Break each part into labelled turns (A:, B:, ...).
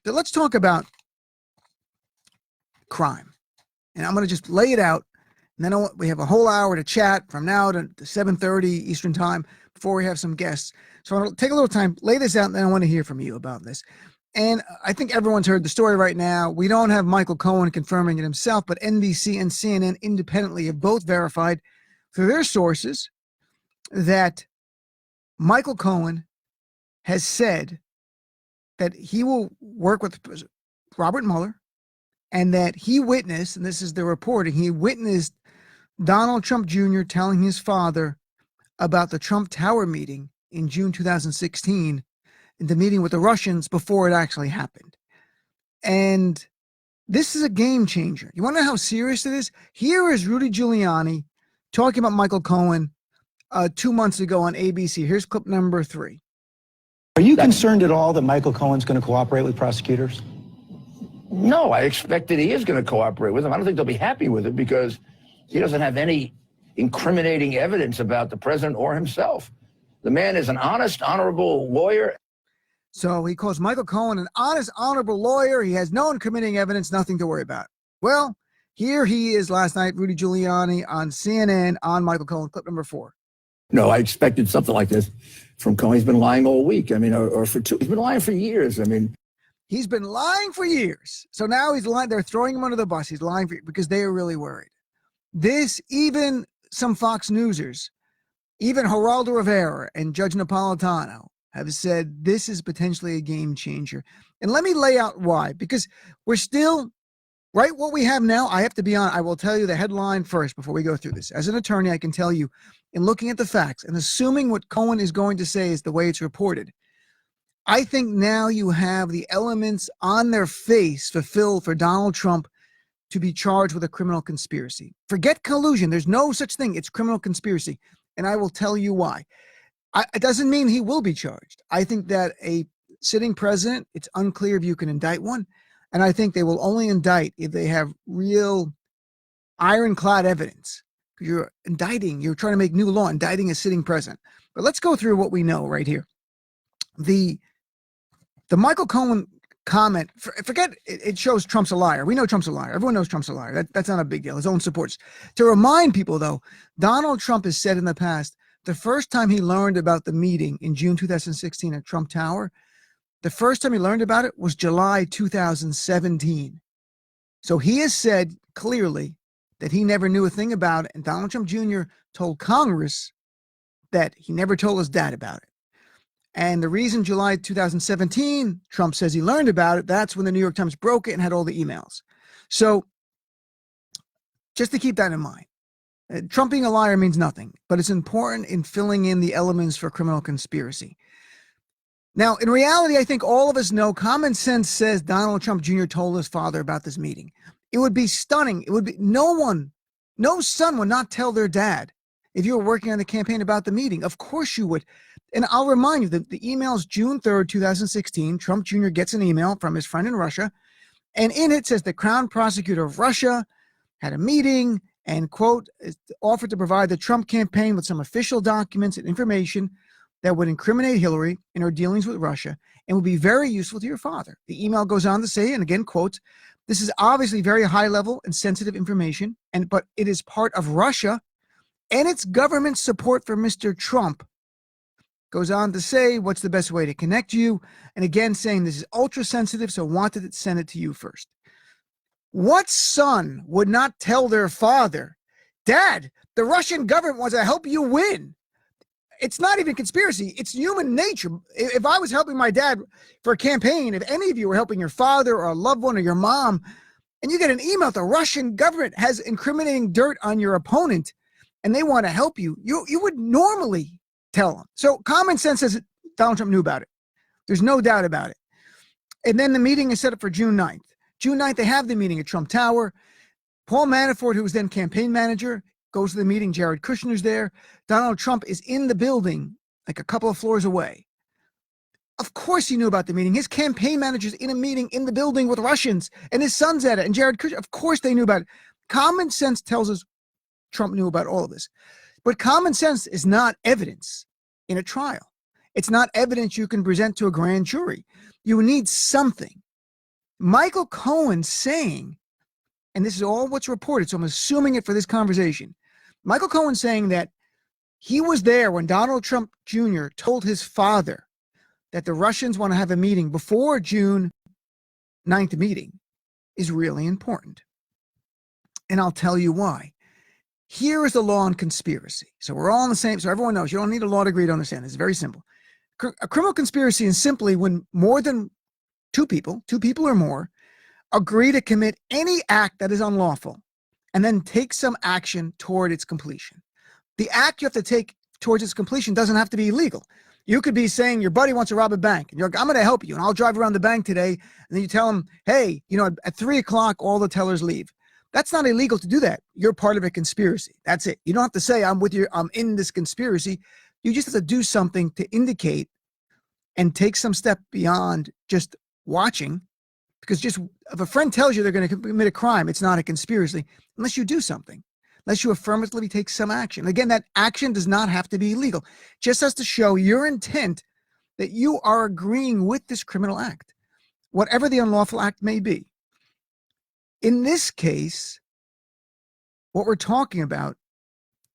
A: let's talk about crime. And I'm going to just lay it out. And then we have a whole hour to chat from now to 7:30 Eastern time before we have some guests. So I'll take a little time, lay this out, and then I want to hear from you about this. And I think everyone's heard the story right now. We don't have Michael Cohen confirming it himself, but NBC and CNN independently have both verified through their sources that Michael Cohen has said that he will work with Robert Mueller and that he witnessed, and this is the reporting, he witnessed Donald Trump Jr. telling his father about the Trump Tower meeting in June 2016, in the meeting with the Russians before it actually happened. And this is a game changer. You want to know how serious it is? Here is Rudy Giuliani talking about Michael Cohen 2 months ago on ABC. Here's clip number 3.
B: Are you concerned at all that Michael Cohen's going to cooperate with prosecutors?
C: No, I expect that he is going to cooperate with them. I don't think they'll be happy with it because he doesn't have any incriminating evidence about the president or himself. The man is an honest, honorable lawyer.
A: So he calls Michael Cohen an honest, honorable lawyer. He has no incriminating evidence, nothing to worry about. Well, here he is last night, Rudy Giuliani on CNN on Michael Cohen, clip number 4.
C: No, I expected something like this from Cohen. He's been lying all week. I mean, or for 2. He's been lying for years. I mean,
A: he's been lying for years. So now he's lying. They're throwing him under the bus. He's lying because they are really worried. This, even some Fox Newsers, even Geraldo Rivera and Judge Napolitano have said this is potentially a game changer. And let me lay out why, because we're still right. What we have now, I have to be on. I will tell you the headline first before we go through this. As an attorney, I can tell you in looking at the facts and assuming what Cohen is going to say is the way it's reported, I think now you have the elements on their face fulfilled for Donald Trump to be charged with a criminal conspiracy. Forget collusion. There's no such thing. It's criminal conspiracy. And I will tell you why. It doesn't mean he will be charged. I think that a sitting president, it's unclear if you can indict one. And I think they will only indict if they have real ironclad evidence. You're indicting, you're trying to make new law, indicting a sitting president. But let's go through what we know right here. The Michael Cohen comment, forget it shows Trump's a liar. We know Trump's a liar. Everyone knows Trump's a liar. That's not a big deal. His own supports. To remind people, though, Donald Trump has said in the past, the first time he learned about the meeting in June 2016 at Trump Tower, the first time he learned about it was July 2017. So he has said clearly that he never knew a thing about it. And Donald Trump Jr. told Congress that he never told his dad about it. And the reason July 2017, Trump says he learned about it, that's when the New York Times broke it and had all the emails. So just to keep that in mind, Trump being a liar means nothing, but it's important in filling in the elements for criminal conspiracy. Now, in reality, I think all of us know common sense says Donald Trump Jr. told his father about this meeting. It would be stunning. It would be no son would not tell their dad if you were working on the campaign about the meeting. Of course you would. And I'll remind you that the email is June 3rd, 2016. Trump Jr. gets an email from his friend in Russia. And in it says the Crown Prosecutor of Russia had a meeting and, quote, offered to provide the Trump campaign with some official documents and information that would incriminate Hillary in her dealings with Russia and would be very useful to your father. The email goes on to say, and again, quotes, this is obviously very high level and sensitive information, but it is part of Russia and its government support for Mr. Trump. Goes on to say, what's the best way to connect you? And again, saying this is ultra sensitive, so wanted to send it to you first. What son would not tell their father, Dad, the Russian government wants to help you win? It's not even conspiracy. It's human nature. If I was helping my dad for a campaign, if any of you were helping your father or a loved one or your mom, and you get an email, the Russian government has incriminating dirt on your opponent, and they want to help you, you would normally tell them. So common sense says Donald Trump knew about it. There's no doubt about it. And then the meeting is set up for June 9th. June 9th, they have the meeting at Trump Tower. Paul Manafort, who was then campaign manager, goes to the meeting. Jared Kushner's there. Donald Trump is in the building, like a couple of floors away. Of course he knew about the meeting. His campaign manager's in a meeting in the building with Russians, and his son's at it, and Jared Kushner. Of course they knew about it. Common sense tells us Trump knew about all of this. But common sense is not evidence in a trial. It's not evidence you can present to a grand jury. You need something. Michael Cohen saying, and this is all what's reported, so I'm assuming it for this conversation. Michael Cohen saying that he was there when Donald Trump Jr. told his father that the Russians want to have a meeting before June 9th meeting is really important. And I'll tell you why. Here is the law on conspiracy. So we're all on the same, so everyone knows you don't need a law degree to understand. It's very simple. A criminal conspiracy is simply when more than two people or more, agree to commit any act that is unlawful and then take some action toward its completion. The act you have to take towards its completion doesn't have to be illegal. You could be saying your buddy wants to rob a bank and you're like, I'm going to help you and I'll drive around the bank today. And then you tell him, hey, at 3:00, all the tellers leave. That's not illegal to do that. You're part of a conspiracy. That's it. You don't have to say I'm with you. I'm in this conspiracy. You just have to do something to indicate and take some step beyond just watching, because just if a friend tells you they're going to commit a crime, it's not a conspiracy unless you do something, unless you affirmatively take some action. Again, that action does not have to be illegal. Just has to show your intent that you are agreeing with this criminal act, whatever the unlawful act may be. In this case, what we're talking about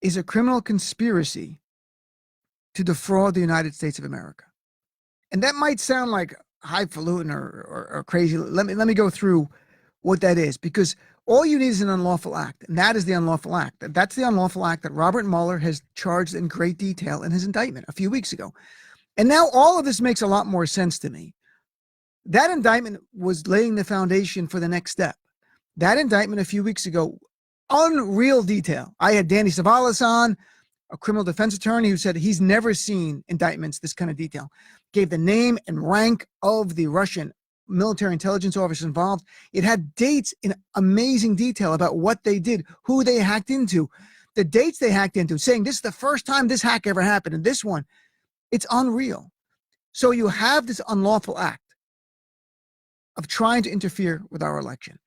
A: is a criminal conspiracy to defraud the United States of America. And that might sound like highfalutin or crazy. Let me go through what that is, because all you need is an unlawful act, and that is the unlawful act. That's the unlawful act that Robert Mueller has charged in great detail in his indictment a few weeks ago. And now all of this makes a lot more sense to me. That indictment was laying the foundation for the next step. That indictment a few weeks ago, unreal detail. I had Danny Savalas on, a criminal defense attorney, who said he's never seen indictments this kind of detail. Gave the name and rank of the Russian military intelligence officers involved. It had dates in amazing detail about what they did, who they hacked into, the dates they hacked into, saying this is the first time this hack ever happened. And this one, it's unreal. So you have this unlawful act of trying to interfere with our election,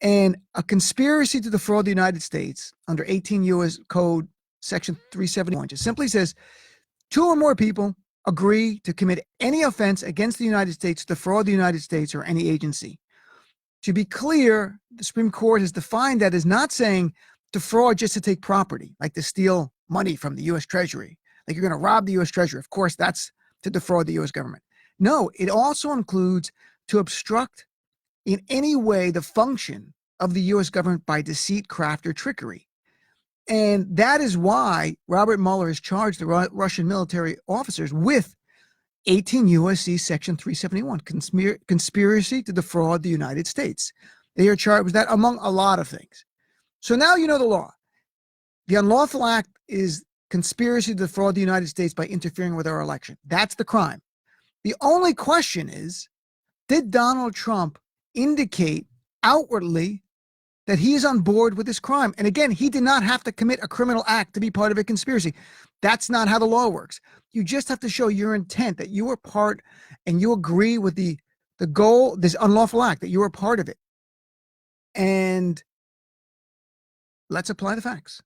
A: and a conspiracy to defraud the United States under 18 U.S. Code Section 371 just simply says two or more people agree to commit any offense against the United States, defraud the United States or any agency. To be clear, the Supreme Court has defined that as not saying defraud just to take property, like to steal money from the U.S. Treasury, like you're going to rob the U.S. Treasury. Of course, that's to defraud the U.S. government. No, it also includes to obstruct in any way the function of the U.S. government by deceit, craft, or trickery. And that is why Robert Mueller has charged the Russian military officers with 18 U.S.C. Section 371, conspiracy to defraud the United States. They are charged with that, among a lot of things. So now you know the law. The unlawful act is conspiracy to defraud the United States by interfering with our election. That's the crime. The only question is, did Donald Trump indicate outwardly that he is on board with this crime? And again, he did not have to commit a criminal act to be part of a conspiracy. That's not how the law works. You just have to show your intent, that you are part and you agree with the goal, this unlawful act, that you are part of it. And let's apply the facts.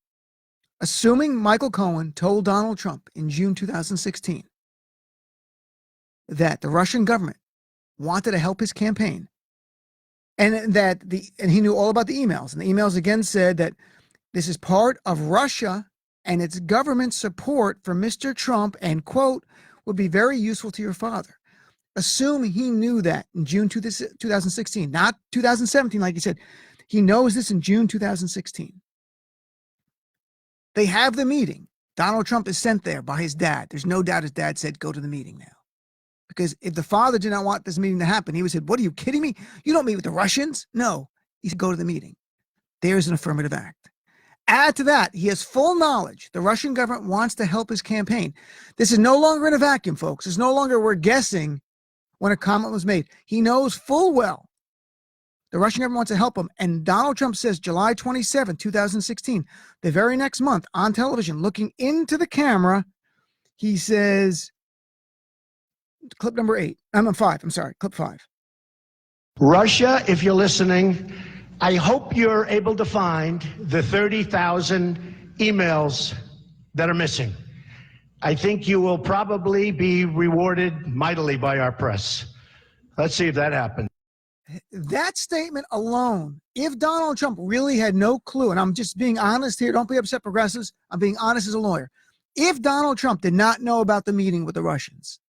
A: Assuming Michael Cohen told Donald Trump in June 2016 that the Russian government wanted to help his campaign, and that he knew all about the emails, and the emails again said that this is part of Russia and its government support for Mr. Trump, and quote, would be very useful to your father. Assume he knew that in June 2016, not 2017, like he said. He knows this in June 2016. They have the meeting. Donald Trump is sent there by his dad. There's no doubt his dad said, go to the meeting now. Because if the father did not want this meeting to happen, he would have said, what, are you kidding me? You don't meet with the Russians? No. He said, go to the meeting. There's an affirmative act. Add to that, he has full knowledge the Russian government wants to help his campaign. This is no longer in a vacuum, folks. It's no longer we're guessing when a comment was made. He knows full well the Russian government wants to help him. And Donald Trump says July 27, 2016, the very next month on television, looking into the camera, he says, clip number 5, clip 5.
D: Russia, if you're listening, I hope you're able to find the 30,000 emails that are missing. I think you will probably be rewarded mightily by our press. Let's see if that happens.
A: That statement alone, if Donald Trump really had no clue, and I'm just being honest here, don't be upset, progressives, I'm being honest as a lawyer. If Donald Trump did not know about the meeting with the Russians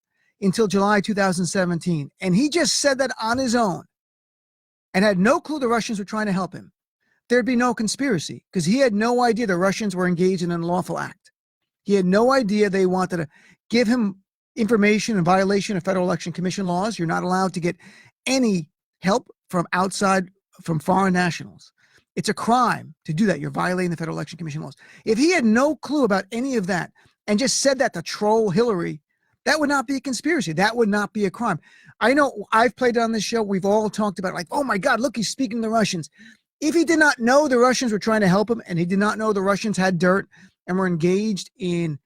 A: until July 2017, and he just said that on his own and had no clue the Russians were trying to help him, there'd be no conspiracy because he had no idea the Russians were engaged in an unlawful act. He had no idea they wanted to give him information in violation of Federal Election Commission laws. You're not allowed to get any help from outside, from foreign nationals. It's a crime to do that. You're violating the Federal Election Commission laws. If he had no clue about any of that and just said that to troll Hillary, that would not be a conspiracy. That would not be a crime. I know I've played on this show. We've all talked about it, like, oh my God, look, he's speaking to the Russians. If he did not know the Russians were trying to help him and he did not know the Russians had dirt and were engaged in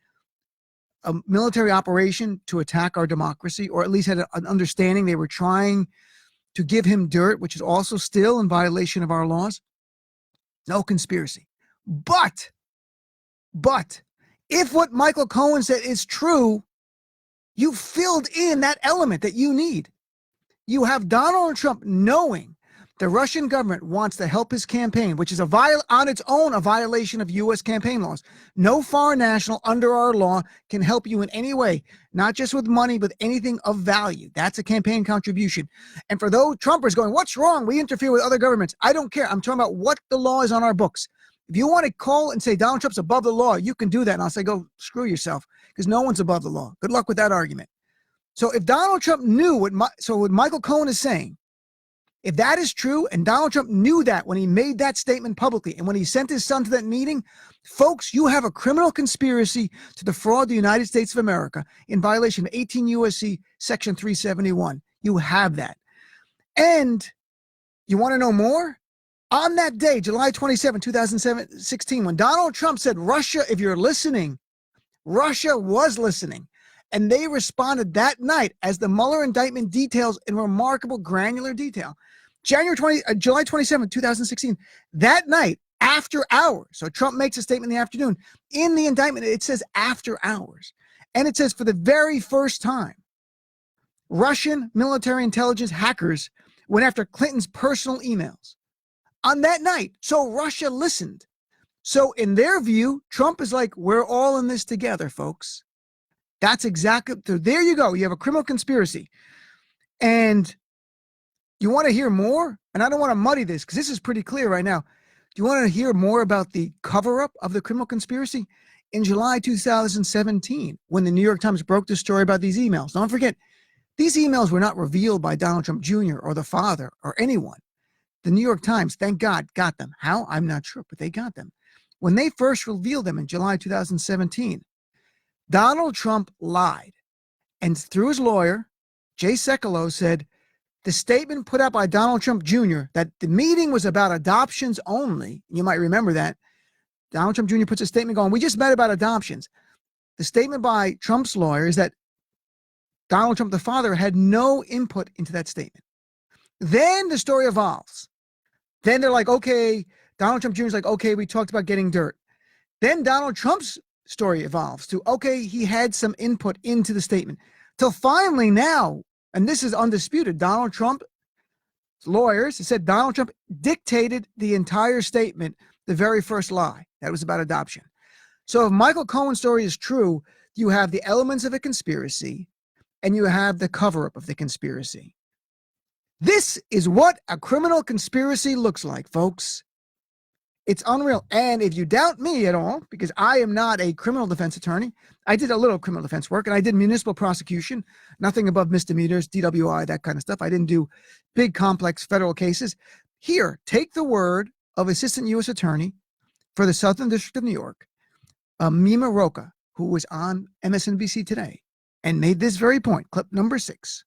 A: a military operation to attack our democracy, or at least had an understanding they were trying to give him dirt, which is also still in violation of our laws, no conspiracy. But if what Michael Cohen said is true, you filled in that element that you need. You have Donald Trump knowing the Russian government wants to help his campaign, which is on its own a violation of U.S. campaign laws. No foreign national under our law can help you in any way, not just with money, but anything of value. That's a campaign contribution. And for those Trumpers going, what's wrong? We interfere with other governments. I don't care. I'm talking about what the law is on our books. If you want to call and say Donald Trump's above the law, you can do that. And I'll say, go screw yourself, because no one's above the law. Good luck with that argument. So if Donald Trump knew what Michael Cohen is saying, if that is true, and Donald Trump knew that when he made that statement publicly and when he sent his son to that meeting, folks, you have a criminal conspiracy to defraud the United States of America in violation of 18 U.S.C. Section 371. You have that. And you want to know more? On that day, July 27, 2016, when Donald Trump said, Russia, if you're listening, Russia was listening. And they responded that night, as the Mueller indictment details in remarkable granular detail. July 27, 2016, that night, after hours. So Trump makes a statement in the afternoon. In the indictment, it says after hours. And it says for the very first time, Russian military intelligence hackers went after Clinton's personal emails on that night. So Russia listened. So in their view, Trump is like, we're all in this together, folks. That's exactly, so there you go. You have a criminal conspiracy. And you want to hear more? And I don't want to muddy this because this is pretty clear right now. Do you want to hear more about the cover-up of the criminal conspiracy? In July 2017, when the New York Times broke the story about these emails, don't forget, these emails were not revealed by Donald Trump Jr. or the father or anyone. The New York Times, thank God, got them. How? I'm not sure, but they got them. When they first revealed them in July 2017, Donald Trump lied. And through his lawyer, Jay Sekulow, said the statement put out by Donald Trump Jr. that the meeting was about adoptions only. You might remember that. Donald Trump Jr. puts a statement going, we just met about adoptions. The statement by Trump's lawyer is that Donald Trump, the father, had no input into that statement. Then the story evolves. Then they're like, okay, Donald Trump Jr. is like, okay, we talked about getting dirt. Then Donald Trump's story evolves to, okay, he had some input into the statement. Till finally now, and this is undisputed, Donald Trump's lawyers said Donald Trump dictated the entire statement, the very first lie, that was about adoption. So if Michael Cohen's story is true, you have the elements of a conspiracy and you have the cover-up of the conspiracy. This is what a criminal conspiracy looks like, folks. It's unreal. And if you doubt me at all, because I am not a criminal defense attorney, I did a little criminal defense work and I did municipal prosecution, nothing above misdemeanors, DWI, that kind of stuff. I didn't do big, complex federal cases. Here, take the word of Assistant U.S. Attorney for the Southern District of New York, Mima Rocha, who was on MSNBC today and made this very point, clip number 6.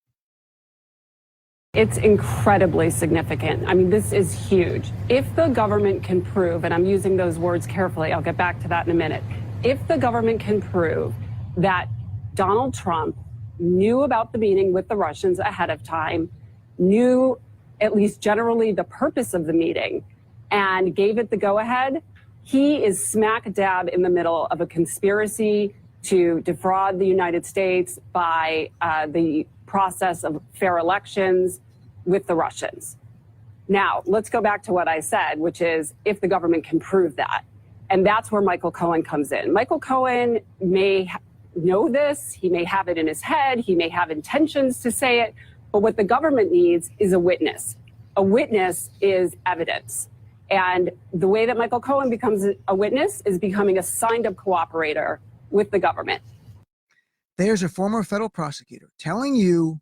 E: It's incredibly significant. I mean, this is huge. If the government can prove, and I'm using those words carefully, I'll get back to that in a minute. If the government can prove that Donald Trump knew about the meeting with the Russians ahead of time, knew at least generally the purpose of the meeting, and gave it the go-ahead, he is smack dab in the middle of a conspiracy to defraud the United States by the process of fair elections, with the Russians. Now, let's go back to what I said, which is if the government can prove that. And that's where Michael Cohen comes in. Michael Cohen may know this. He may have it in his head. He may have intentions to say it. But what the government needs is a witness. A witness is evidence. And the way that Michael Cohen becomes a witness is becoming a signed-up cooperator with the government.
A: There's a former federal prosecutor telling you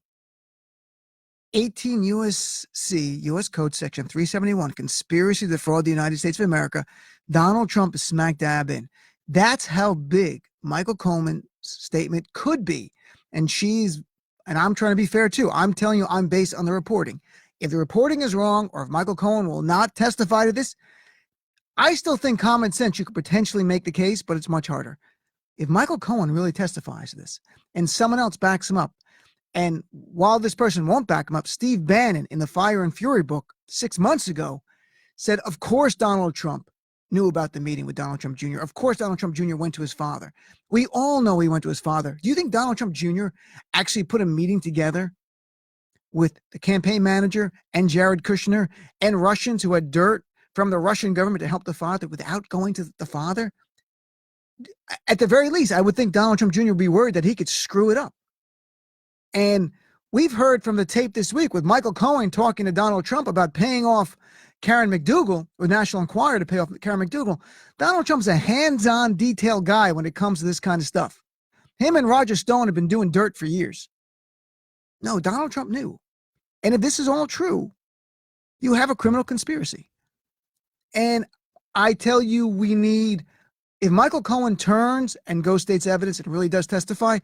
A: 18 U.S.C., U.S. Code Section 371, conspiracy to defraud the United States of America, Donald Trump is smack dab in. That's how big Michael Cohen's statement could be. And I'm trying to be fair too. I'm telling you, I'm based on the reporting. If the reporting is wrong, or if Michael Cohen will not testify to this, I still think common sense, you could potentially make the case, but it's much harder. If Michael Cohen really testifies to this and someone else backs him up, and while this person won't back him up, Steve Bannon in the Fire and Fury book 6 months ago said, of course, Donald Trump knew about the meeting with Donald Trump Jr. Of course, Donald Trump Jr. went to his father. We all know he went to his father. Do you think Donald Trump Jr. actually put a meeting together with the campaign manager and Jared Kushner and Russians who had dirt from the Russian government to help the father without going to the father? At the very least, I would think Donald Trump Jr. would be worried that he could screw it up. And we've heard from the tape this week with Michael Cohen talking to Donald Trump about paying off Karen McDougal, with National Enquirer to pay off Karen McDougal. Donald Trump's a hands-on, detailed guy when it comes to this kind of stuff. Him and Roger Stone have been doing dirt for years. No, Donald Trump knew. And if this is all true, you have a criminal conspiracy. And I tell you, if Michael Cohen turns and goes state's evidence and really does testify,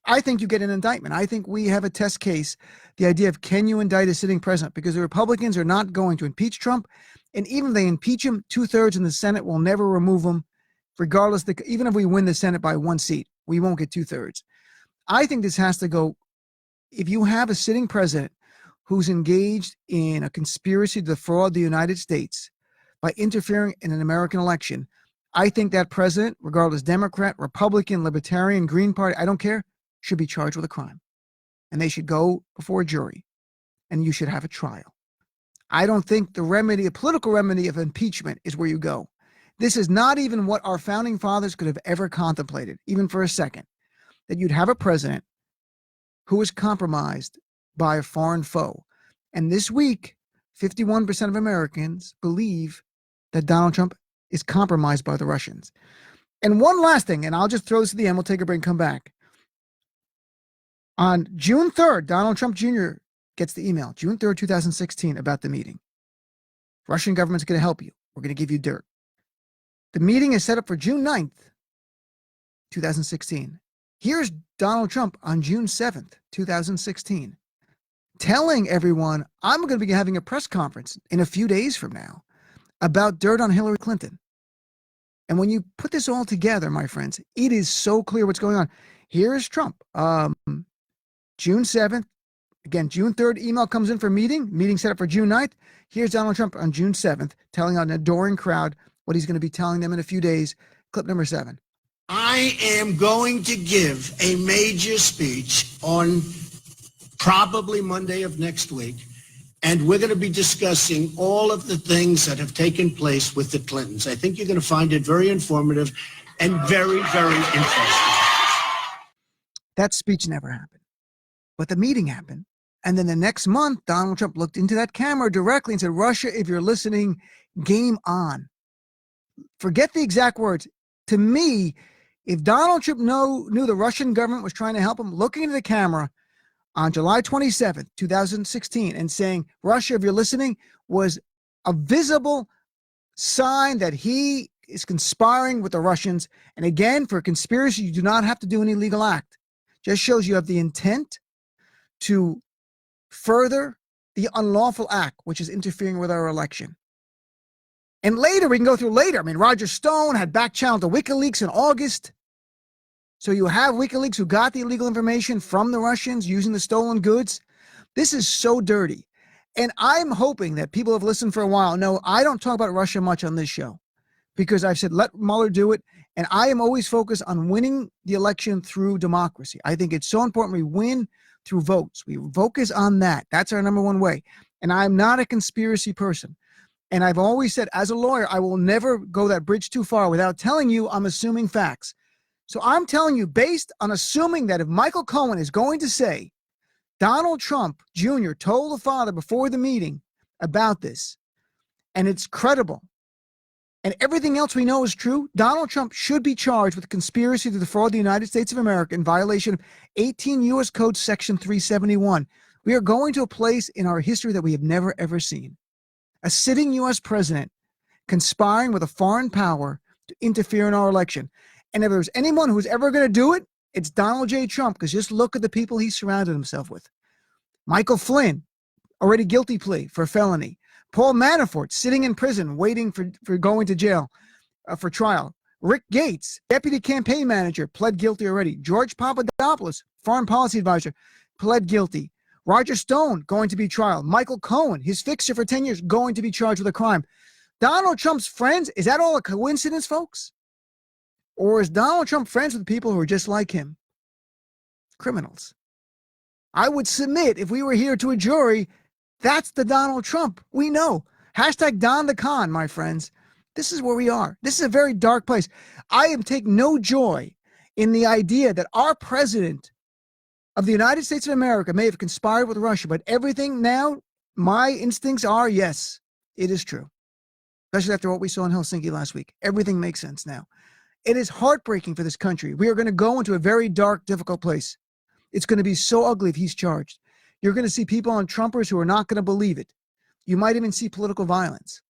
A: I think you get an indictment. I think we have a test case, the idea of can you indict a sitting president, because the Republicans are not going to impeach Trump. And even if they impeach him, 2/3 in the Senate will never remove him, regardless. Even if we win the Senate by 1 seat, we won't get 2/3. I think this has to go. If you have a sitting president who's engaged in a conspiracy to defraud the United States by interfering in an American election, I think that president, regardless Democrat, Republican, Libertarian, Green Party, I don't care, should be charged with a crime. And they should go before a jury. And you should have a trial. I don't think a political remedy of impeachment is where you go. This is not even what our founding fathers could have ever contemplated, even for a second, that you'd have a president who is compromised by a foreign foe. And this week, 51% of Americans believe that Donald Trump is compromised by the Russians. And one last thing, and I'll just throw this to the end. We'll take a break and come back. On June 3rd, Donald Trump Jr. gets the email, June 3rd, 2016, about the meeting. Russian government's going to help you. We're going to give you dirt. The meeting is set up for June 9th, 2016. Here's Donald Trump on June 7th, 2016, telling everyone, I'm going to be having a press conference in a few days from now about dirt on Hillary Clinton. And when you put this all together, my friends, it is so clear what's going on. Here's Trump. June 7th. Again, June 3rd, email comes in for meeting set up for June 9th. Here's Donald Trump on June 7th telling an adoring crowd what he's going to be telling them in a few days. Clip number 7.
D: I am going to give a major speech on probably Monday of next week, and we're going to be discussing all of the things that have taken place with the Clintons. I think you're going to find it very informative and very, very interesting.
A: That speech never happened, but the meeting happened. And then the next month, Donald Trump looked into that camera directly and said, Russia, if you're listening, game on. Forget the exact words. To me, if Donald Trump knew the Russian government was trying to help him, looking into the camera on July 27th, 2016, and saying, Russia, if you're listening, was a visible sign that he is conspiring with the Russians. And again, for a conspiracy, you do not have to do any legal act. Just shows you have the intent to further the unlawful act, which is interfering with our election. And later, we can go through later. I mean, Roger Stone had back-channeled the WikiLeaks in August. So you have WikiLeaks who got the illegal information from the Russians using the stolen goods. This is so dirty. And I'm hoping that people have listened for a while. No, I don't talk about Russia much on this show because I've said, let Mueller do it. And I am always focused on winning the election through democracy. I think it's so important we win through votes. We focus on that. That's our number one way. And I'm not a conspiracy person. And I've always said, as a lawyer, I will never go that bridge too far without telling you I'm assuming facts. So I'm telling you, based on assuming that if Michael Cohen is going to say Donald Trump Jr. told the father before the meeting about this, and it's credible, and everything else we know is true, Donald Trump should be charged with conspiracy to defraud the United States of America in violation of 18 U.S. Code Section 371. We are going to a place in our history that we have never, ever seen. A sitting U.S. president conspiring with a foreign power to interfere in our election. And if there's anyone who's ever going to do it, it's Donald J. Trump, because just look at the people he surrounded himself with. Michael Flynn, already guilty plea for felony. Paul Manafort, sitting in prison, waiting for going to jail for trial. Rick Gates, deputy campaign manager, pled guilty already. George Papadopoulos, foreign policy advisor, pled guilty. Roger Stone, going to be trialed. Michael Cohen, his fixer for 10 years, going to be charged with a crime. Donald Trump's friends, is that all a coincidence, folks? Or is Donald Trump friends with people who are just like him? Criminals. I would submit, if we were here to a jury, that's the Donald Trump we know. Hashtag Don the Con, my friends. This is where we are. This is a very dark place. I am taking no joy in the idea that our president of the United States of America may have conspired with Russia, but everything now, my instincts are, yes, it is true. Especially after what we saw in Helsinki last week. Everything makes sense now. It is heartbreaking for this country. We are going to go into a very dark, difficult place. It's going to be so ugly if he's charged. You're going to see people on Trumpers who are not going to believe it. You might even see political violence.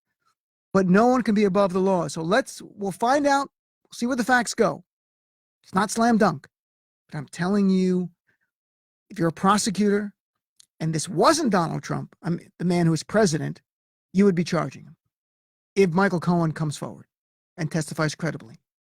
A: But no one can be above the law. So we'll find out, see where the facts go. It's not slam dunk. But I'm telling you, if you're a prosecutor and this wasn't Donald Trump, the man who is president, you would be charging him if Michael Cohen comes forward and testifies credibly.